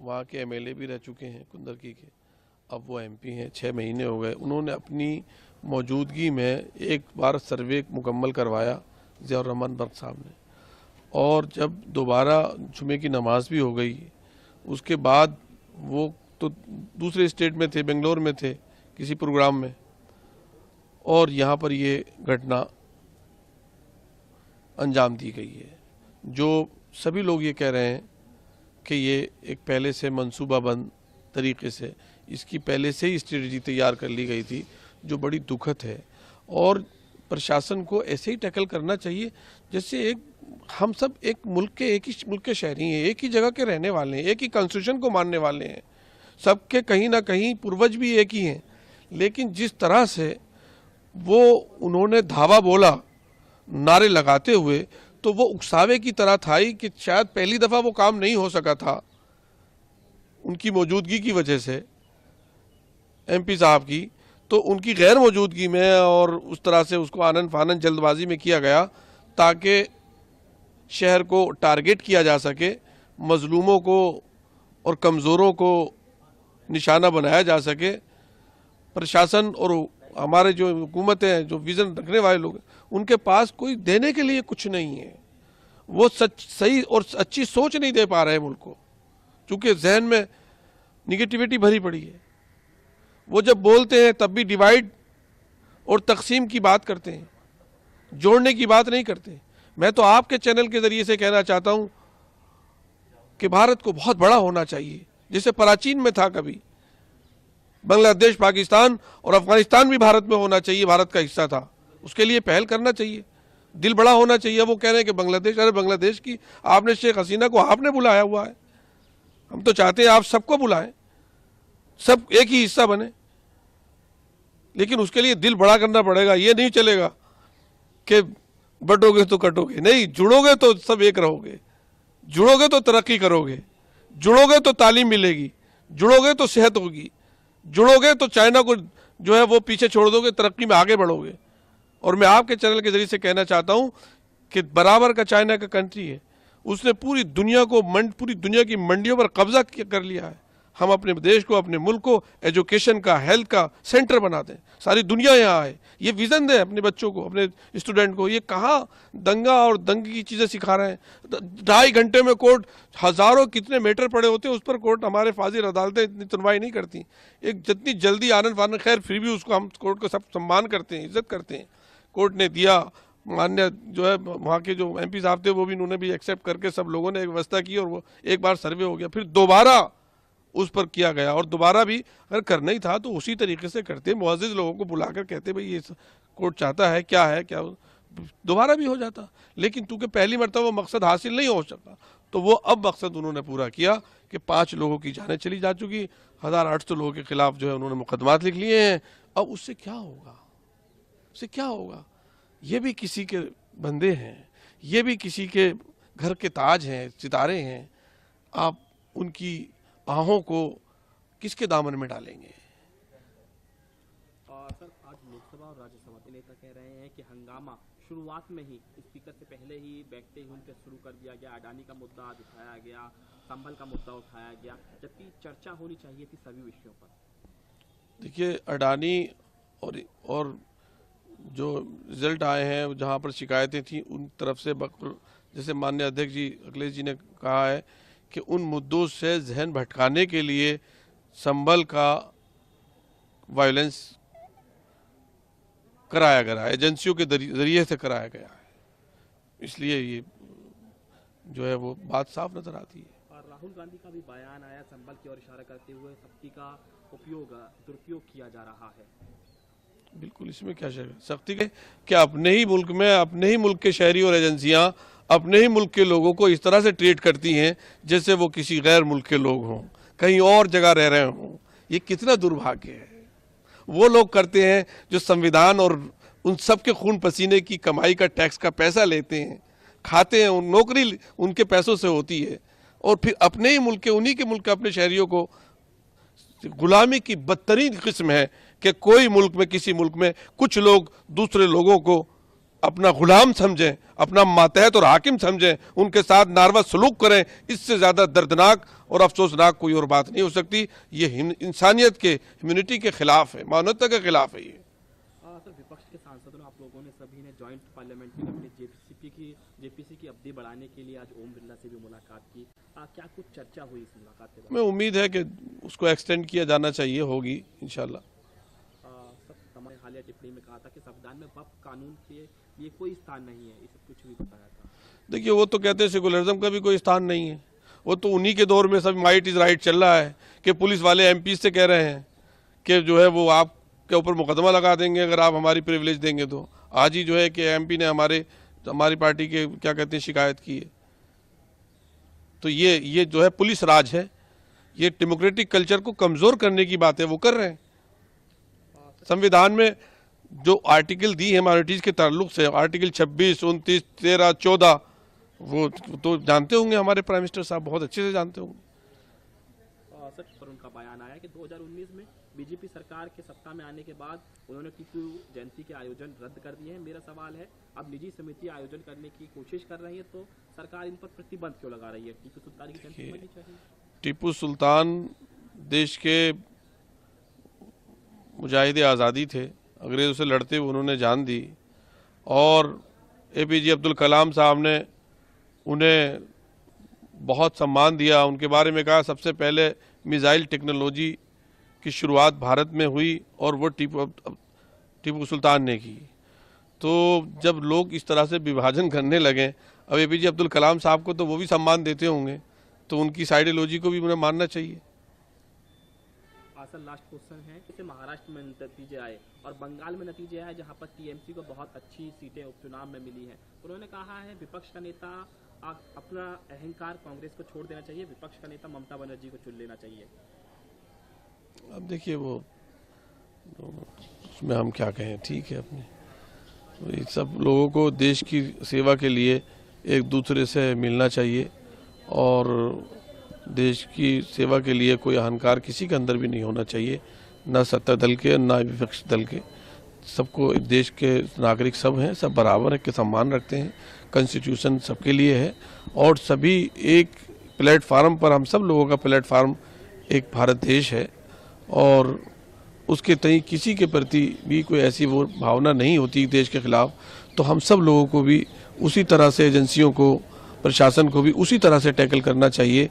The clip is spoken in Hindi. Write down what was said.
वहाँ के एमएलए भी रह चुके हैं कुंदरकी के, अब वो एमपी हैं, 6 महीने हो गए। उन्होंने अपनी मौजूदगी में एक बार सर्वे मुकम्मल करवाया ज़ियाउर रहमान बर्क साहब ने, और जब दोबारा जुमे की नमाज भी हो गई, उसके बाद वो तो दूसरे स्टेट में थे, बेंगलोर में थे किसी प्रोग्राम में, और यहाँ पर ये घटना अंजाम दी गई है। जो सभी लोग ये कह रहे हैं कि ये एक पहले से मंसूबाबंद तरीके से इसकी पहले से ही स्ट्रेटजी तैयार कर ली गई थी, जो बड़ी दुखद है। और प्रशासन को ऐसे ही टैकल करना चाहिए जैसे हम सब एक ही मुल्क के शहरी हैं, एक ही जगह के रहने वाले हैं, एक ही कॉन्स्टिट्यूशन को मानने वाले हैं, सबके कहीं ना कहीं पूर्वज भी एक ही हैं। लेकिन जिस तरह से वो उन्होंने धावा बोला नारे लगाते हुए, तो वो उकसावे की तरह था ही कि शायद पहली दफ़ा वो काम नहीं हो सका था उनकी मौजूदगी की वजह से, एमपी साहब की, तो उनकी गैर मौजूदगी में और उस तरह से उसको आनन फानन जल्दबाजी में किया गया ताकि शहर को टारगेट किया जा सके, मजलूमों को और कमज़ोरों को निशाना बनाया जा सके। प्रशासन और हमारे जो हुकूमतें हैं, जो विज़न रखने वाले लोग, उनके पास कोई देने के लिए कुछ नहीं है। वो सही और अच्छी सोच नहीं दे पा रहे मुल्क को, क्योंकि जहन में निगेटिविटी भरी पड़ी है। वो जब बोलते हैं तब भी डिवाइड और तकसीम की बात करते हैं, जोड़ने की बात नहीं करते। मैं तो आपके चैनल के ज़रिए से कहना चाहता हूँ कि भारत को बहुत बड़ा होना चाहिए, जैसे प्राचीन में था कभी। बांग्लादेश, पाकिस्तान और अफगानिस्तान भी भारत में होना चाहिए, भारत का हिस्सा था, उसके लिए पहल करना चाहिए, दिल बड़ा होना चाहिए। वो कह रहे हैं कि बांग्लादेश, अरे बांग्लादेश की आपने शेख हसीना को आपने बुलाया हुआ है, हम तो चाहते हैं आप सबको बुलाएं, सब एक ही हिस्सा बने। लेकिन उसके लिए दिल बड़ा करना पड़ेगा। ये नहीं चलेगा कि बटोगे तो कटोगे, नहीं, जुड़ोगे तो सब एक रहोगे, जुड़ोगे तो तरक्की करोगे, जुड़ोगे तो तालीम मिलेगी, जुड़ोगे तो सेहत होगी, जुड़ोगे तो चाइना को जो है वो पीछे छोड़ दोगे, तरक्की में आगे बढ़ोगे। और मैं आपके चैनल के जरिए से कहना चाहता हूं कि बराबर का चाइना का कंट्री है, उसने पूरी दुनिया को पूरी दुनिया की मंडियों पर कब्जा कर लिया है। हम अपने देश को, अपने मुल्क को एजुकेशन का, हेल्थ का सेंटर बना दें, सारी दुनिया यहाँ आए, ये विज़न दें अपने बच्चों को, अपने स्टूडेंट को। ये कहाँ दंगा और दंगे की चीज़ें सिखा रहे हैं। 2.5 घंटे में कोर्ट, हज़ारों कितने मैटर पड़े होते हैं उस पर कोर्ट, हमारे फाजिल अदालतें इतनी सुनवाई नहीं करती। एक जितनी जल्दी आनंद फानन, खैर फिर भी उसको हम कोर्ट को सब सम्मान करते हैं, इज्जत करते हैं। कोर्ट ने दिया, मान्य जो है वहाँ के जो एमपी साहब थे वो भी, उन्होंने भी एक्सेप्ट करके सब लोगों ने एक व्यवस्था की, और वो एक बार सर्वे हो गया, फिर दोबारा उस पर किया गया। और दोबारा भी अगर करना ही था तो उसी तरीके से करते, मुअज़्ज़िज़ लोगों को बुलाकर कहते भाई ये कोर्ट चाहता है क्या है, क्या दोबारा भी हो जाता। लेकिन चूंकि पहली मरतबा वो मकसद हासिल नहीं हो सका, तो वो अब मकसद उन्होंने पूरा किया कि 5 लोगों की जानें चली जा चुकी, 1800 लोगों के खिलाफ जो है उन्होंने मुकदमात लिख लिए हैं। अब उससे क्या होगा, उससे क्या होगा? ये भी किसी के बंदे हैं, ये भी किसी के घर के ताज हैं, सितारे हैं। आप उनकी आहों को किसके दामन में डालेंगे? सर, आज लोकसभा और राज्यसभा के नेता कह रहे हैं कि हंगामा शुरुआत में ही स्पीकर से पहले ही बैठते ही उनके शुरू कर दिया गया। अडानी का मुद्दा आज उठाया गया, संभल का मुद्दा उठाया गया, जबकि चर्चा होनी चाहिए थी सभी विषयों पर। देखिए, अडानी और जो रिजल्ट आए हैं, जहाँ पर शिकायतें थी उन तरफ से, जैसे माननीय अध्यक्ष जी अखिलेश जी ने कहा है कि उन मुद्दों से जहन भटकाने के लिए संभल का वायलेंस कराया गया, एजेंसियों के जरिए से कराया गया है, इसलिए ये जो है वो बात साफ नजर आती है। और राहुल गांधी का भी बयान आया संभल की ओर इशारा करते हुए, सख्ती का दुरुपयोग किया जा रहा है। बिल्कुल, इसमें क्या सख्ती के, क्या अपने ही मुल्क में अपने ही मुल्क के शहरी और एजेंसियां अपने ही मुल्क के लोगों को इस तरह से ट्रीट करती हैं जैसे वो किसी गैर मुल्क के लोग हों, कहीं और जगह रह रहे हों। ये कितना दुर्भाग्य है। वो लोग करते हैं जो संविधान और उन सब के खून पसीने की कमाई का, टैक्स का पैसा लेते हैं, खाते हैं, नौकरी उनके पैसों से होती है, और फिर अपने ही मुल्क के, उन्हीं के मुल्क के अपने शहरियों को, गुलामी की बदतरीन किस्म है कि कोई मुल्क में, किसी मुल्क में कुछ लोग दूसरे लोगों को अपना गुलाम समझें, अपना मातहत और हाकिम समझें, उनके साथ नारवा सलूक करें, इससे ज़्यादा दर्दनाक और अफसोसनाक कोई और बात नहीं हो सकती। ये इंसानियत के, ह्यूमैनिटी के खिलाफ है, मानवता के खिलाफ है ये। सर, विपक्ष के सांसदों आप लोगों ने सभी ने जॉइंट पार्लियामेंट में अपनी जेपीसी की अवधि बढ़ाने के लिए आज ओम बिरला से भी मुलाकात की। क्या कुछ चर्चा हुई इस मुलाकात के बाद? मैं उम्मीद है कि उसको एक्सटेंड किया जाना चाहिए, होगी इंशाल्लाह। हमारे हालिया टिप्पणी में कहा था कि संविधान में वक्फ कानून के लिए कोई स्थान नहीं है, इसे कुछ भी बताया था। देखिए, वो तो कहते हैं सेकुलरिज्म का भी कोई स्थान नहीं है। वो तो उन्हीं के दौर में सब माइट इज राइट चल रहा है कि पुलिस वाले एमपी से कह रहे हैं कि जो है वो आपके ऊपर मुकदमा लगा देंगे अगर आप हमारी प्रिविलेज देंगे तो। आज ही जो है कि एमपी ने हमारी पार्टी के क्या कहते हैं शिकायत की है। तो ये जो है पुलिस राज है, ये डेमोक्रेटिक कल्चर को कमज़ोर करने की बात है, वो कर रहे हैं। संविधान में जो आर्टिकल दी है माइनॉरिटीज़ के ताल्लुक से, आर्टिकल 26, 29, 13, 14, वो तो जानते होंगे हमारे प्राइम मिनिस्टर साहब, बहुत अच्छे से जानते होंगे। सच पर उनका बयान आया कि 2019 में बीजेपी सरकार के सत्ता में आने के बाद उन्होंने टीपू जयंती के आयोजन रद्द कर दिए हैं। मेरा सवाल है, अब निजी समिति आयोजन करने की कोशिश कर रही है तो सरकार इन पर प्रतिबंध क्यों लगा रही है? टीपू सुल्तान की जयंती मनानी चाहिए। टीपू सुल्तान देश के मुजाहिद आज़ादी थे, अंग्रेज़ों से लड़ते हुए उन्होंने जान दी, और एपीजे अब्दुल कलाम साहब ने उन्हें बहुत सम्मान दिया। उनके बारे में कहा सबसे पहले मिसाइल टेक्नोलॉजी की शुरुआत भारत में हुई और वो टीपू सुल्तान ने की। तो जब लोग इस तरह से विभाजन करने लगे, अब एपीजे अब्दुल कलाम साहब को तो वो भी सम्मान देते होंगे, तो उनकी आइडियोलॉजी को भी उन्हें मानना चाहिए। सर, लास्ट क्वेश्चन है, जैसे महाराष्ट्र में नतीजे आए और बंगाल में नतीजे आए जहां पर टीएमसी को बहुत अच्छी सीटें उपचुनाव में मिली हैं, उन्होंने कहा है विपक्ष का नेता अपना अहंकार कांग्रेस को छोड़ देना चाहिए, विपक्ष का नेता ममता बनर्जी को चुन लेना चाहिए। अब देखिए, वो उसमें हम क्या कहें, ठीक है। अपने तो सब लोगों को देश की सेवा के लिए एक दूसरे से मिलना चाहिए, और देश की सेवा के लिए कोई अहंकार किसी के अंदर भी नहीं होना चाहिए, ना सत्ता दल के ना विपक्ष दल के। सबको, देश के नागरिक सब हैं, सब बराबर है के सम्मान रखते हैं, कॉन्स्टिट्यूशन सबके लिए है, और सभी एक प्लेटफार्म पर, हम सब लोगों का प्लेटफार्म एक भारत देश है, और उसके तई किसी के प्रति भी कोई ऐसी वो भावना नहीं होती देश के खिलाफ। तो हम सब लोगों को भी उसी तरह से, एजेंसियों को, प्रशासन को भी उसी तरह से टैकल करना चाहिए।